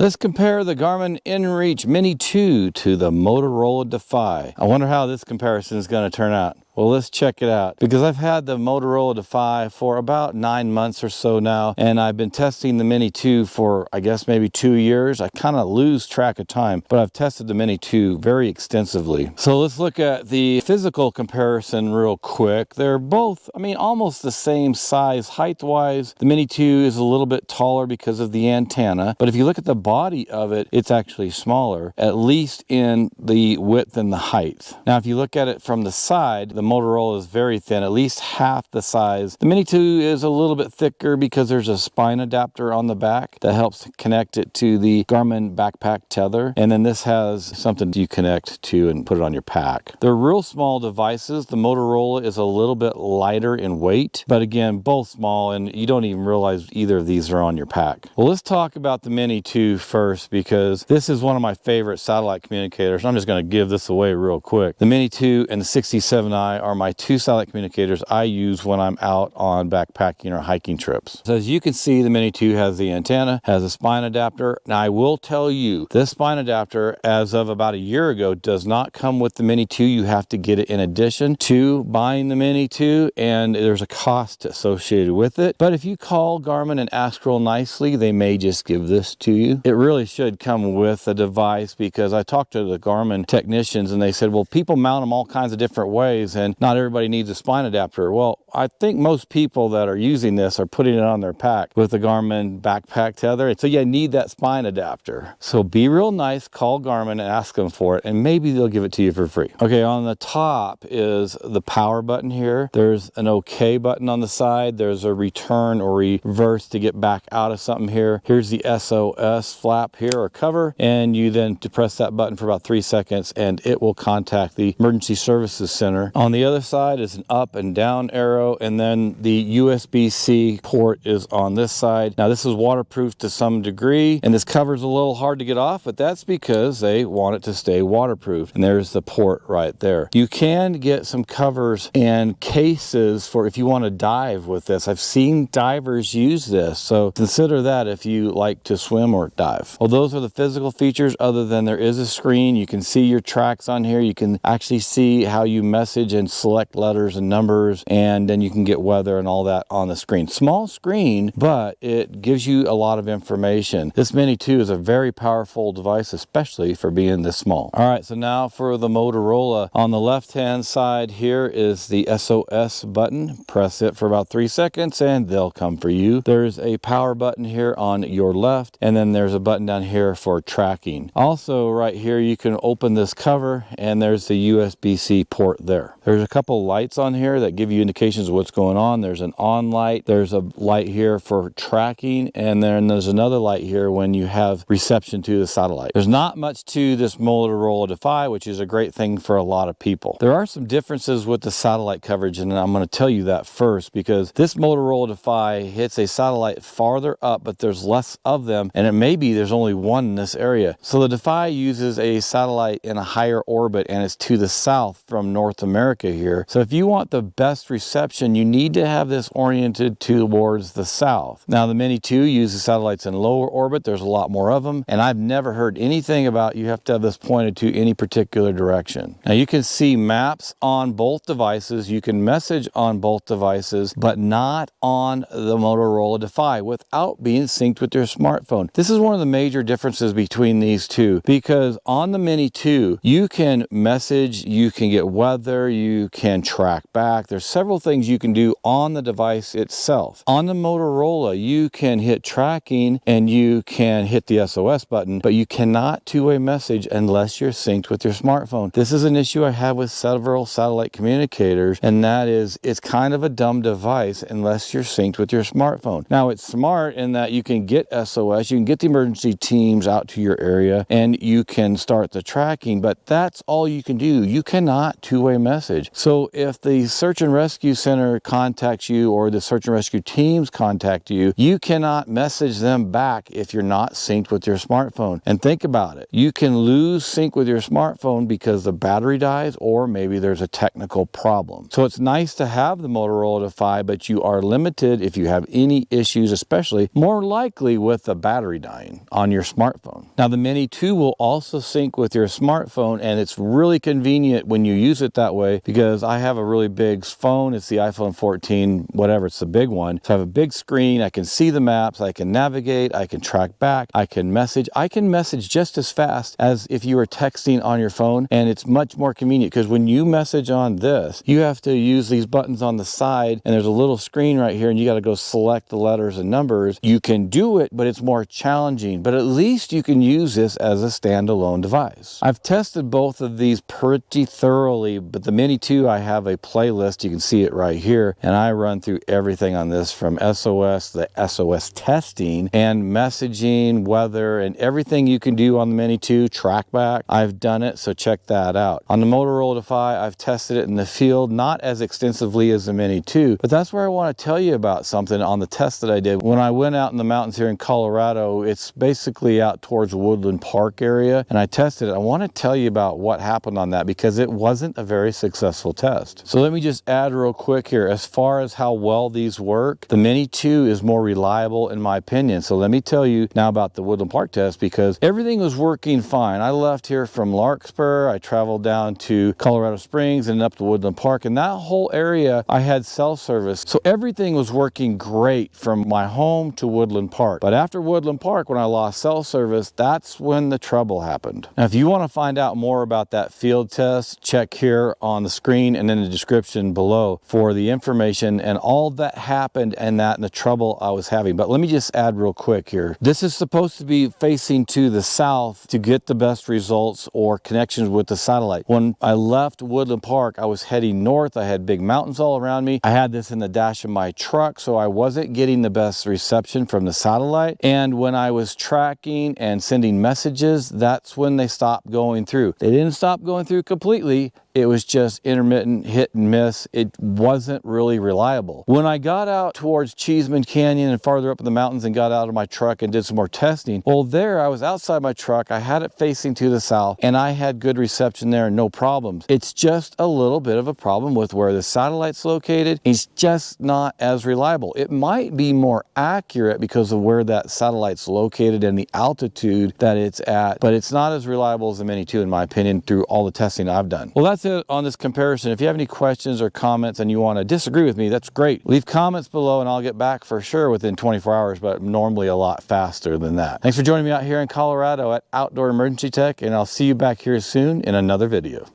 Let's compare the Garmin inReach Mini 2 to the Motorola Defy. I wonder how this comparison is going to turn out. Well, let's check it out, because I've had the Motorola Defy for about 9 months or so now, and I've been testing the Mini 2 for, I guess, maybe 2 years. I kind of lose track of time, but I've tested the Mini 2 very extensively. So let's look at the physical comparison real quick. They're both, almost the same size height-wise. The Mini 2 is a little bit taller because of the antenna, but if you look at the body of it, it's actually smaller, at least in the width and the height. Now, if you look at it from the side, the Motorola is very thin, at least half the size. The Mini 2 is a little bit thicker because there's a spine adapter on the back that helps connect it to the Garmin backpack tether. And then this has something you connect to and put it on your pack. They're real small devices. The Motorola is a little bit lighter in weight, but again, both small, and you don't even realize either of these are on your pack. Well, let's talk about the Mini 2 first, because this is one of my favorite satellite communicators. I'm just going to give this away real quick. The Mini 2 and the 67i are my two satellite communicators I use when I'm out on backpacking or hiking trips. So as you can see, the Mini 2 has the antenna, has a spine adapter. Now I will tell you, this spine adapter, as of about a year ago, does not come with the Mini 2. You have to get it in addition to buying the Mini 2, and there's a cost associated with it. But if you call Garmin and ask real nicely, they may just give this to you. It really should come with the device, because I talked to the Garmin technicians and they said, well, people mount them all kinds of different ways, and not everybody needs a spine adapter. Well, I think most people that are using this are putting it on their pack with the Garmin backpack tether. And so you need that spine adapter. So be real nice, call Garmin and ask them for it, and maybe they'll give it to you for free. Okay, on the top is the power button here. There's an OK button on the side. There's a return or reverse to get back out of something here. Here's the SOS flap here, or cover, and you then press that button for about 3 seconds and it will contact the emergency services center. On the other side is an up and down arrow, and then the USB-C port is on this side. Now this is waterproof to some degree, and this cover's a little hard to get off, but that's because they want it to stay waterproof. And there's the port right there. You can get some covers and cases for if you want to dive with this. I've seen divers use this, so consider that if you like to swim or dive. Well, those are the physical features, other than there is a screen. You can see your tracks on here. You can actually see how you message and select letters and numbers, and then you can get weather and all that on the screen. Small screen, but it gives you a lot of information. This Mini 2 is a very powerful device, especially for being this small. All right, so now for the Motorola. On the left-hand side here is the SOS button. Press it for about 3 seconds and they'll come for you. There's a power button here on your left, and then there's a button down here for tracking. Also right here, you can open this cover and there's the USB-C port there. There's a couple lights on here that give you indications of what's going on. There's an on light, there's a light here for tracking, and then there's another light here when you have reception to the satellite. There's not much to this Motorola Defy, which is a great thing for a lot of people. There are some differences with the satellite coverage, and I'm going to tell you that first, because this Motorola Defy hits a satellite farther up, but there's less of them, and it may be there's only one in this area. So the Defy uses a satellite in a higher orbit, and it's to the south from North America here. So if you want the best reception, you need to have this oriented towards the south. Now the Mini 2 uses satellites in lower orbit. There's a lot more of them, and I've never heard anything about you have to have this pointed to any particular direction. Now you can see maps on both devices. You can message on both devices, but not on the Motorola Defy without being synced with your smartphone. This is one of the major differences between these two, because on the Mini 2, you can message, you can get weather, you can track back. There's several things you can do on the device itself. On the Motorola, you can hit tracking and you can hit the SOS button, but you cannot two-way message unless you're synced with your smartphone. This is an issue I have with several satellite communicators, and that is it's kind of a dumb device unless you're synced with your smartphone. Now it's smart in that you can get SOS, you can get the emergency teams out to your area, and you can start the tracking, but that's all you can do. You cannot two-way message. message. So if the search and rescue center contacts you or the search and rescue teams contact you, you cannot message them back if you're not synced with your smartphone. And think about it. You can lose sync with your smartphone because the battery dies or maybe there's a technical problem. So it's nice to have the Motorola Defy, but you are limited if you have any issues, especially more likely with the battery dying on your smartphone. Now the Mini 2 will also sync with your smartphone, and it's really convenient when you use it that way because I have a really big phone. It's the iPhone 14, whatever, it's the big one. So I have a big screen, I can see the maps, I can navigate, I can track back, I can message just as fast as if you were texting on your phone, and it's much more convenient because when you message on this, you have to use these buttons on the side, and there's a little screen right here, and you got to go select the letters and numbers. You can do it, but it's more challenging, but at least you can use this as a standalone device. I've tested both of these pretty thoroughly, but the Mini 2, I have a playlist, you can see it right here, and I run through everything on this from SOS, the SOS testing, and messaging, weather, and everything you can do on the Mini 2, track back. I've done it, so check that out. On the Motorola Defy, I've tested it in the field, not as extensively as the Mini 2, but that's where I want to tell you about something on the test that I did. When I went out in the mountains here in Colorado, it's basically out towards Woodland Park area, and I tested it. I want to tell you about what happened on that because it wasn't a very successful test. So let me just add real quick here, as far as how well these work, the Mini 2 is more reliable in my opinion. So let me tell you now about the Woodland Park test because everything was working fine. I left here from Larkspur, I traveled down to Colorado Springs and up to Woodland Park, and that whole area I had cell service. So everything was working great from my home to Woodland Park. But after Woodland Park, when I lost cell service, that's when the trouble happened. Now, if you want to find out more about that field test, check here on the screen and in the description below for the information and all that happened and the trouble I was having. But let me just add real quick here. This is supposed to be facing to the south to get the best results or connections with the satellite. When I left Woodland Park, I was heading north. I had big mountains all around me. I had this in the dash of my truck, so I wasn't getting the best reception from the satellite. And when I was tracking and sending messages, that's when they stopped going through. They didn't stop going through completely. It was just intermittent hit and miss. It wasn't really reliable. When I got out towards Cheeseman Canyon and farther up in the mountains and got out of my truck and did some more testing, well, there I was outside my truck. I had it facing to the south and I had good reception there and no problems. It's just a little bit of a problem with where the satellite's located. It's just not as reliable. It might be more accurate because of where that satellite's located and the altitude that it's at, but it's not as reliable as the Mini 2 in my opinion through all the testing I've done. Well, that's it on this comparison. If you have any questions or comments and you want to disagree with me, that's great. Leave comments below and I'll get back for sure within 24 hours, but normally a lot faster than that. Thanks for joining me out here in Colorado at Outdoor Emergency Tech, and I'll see you back here soon in another video.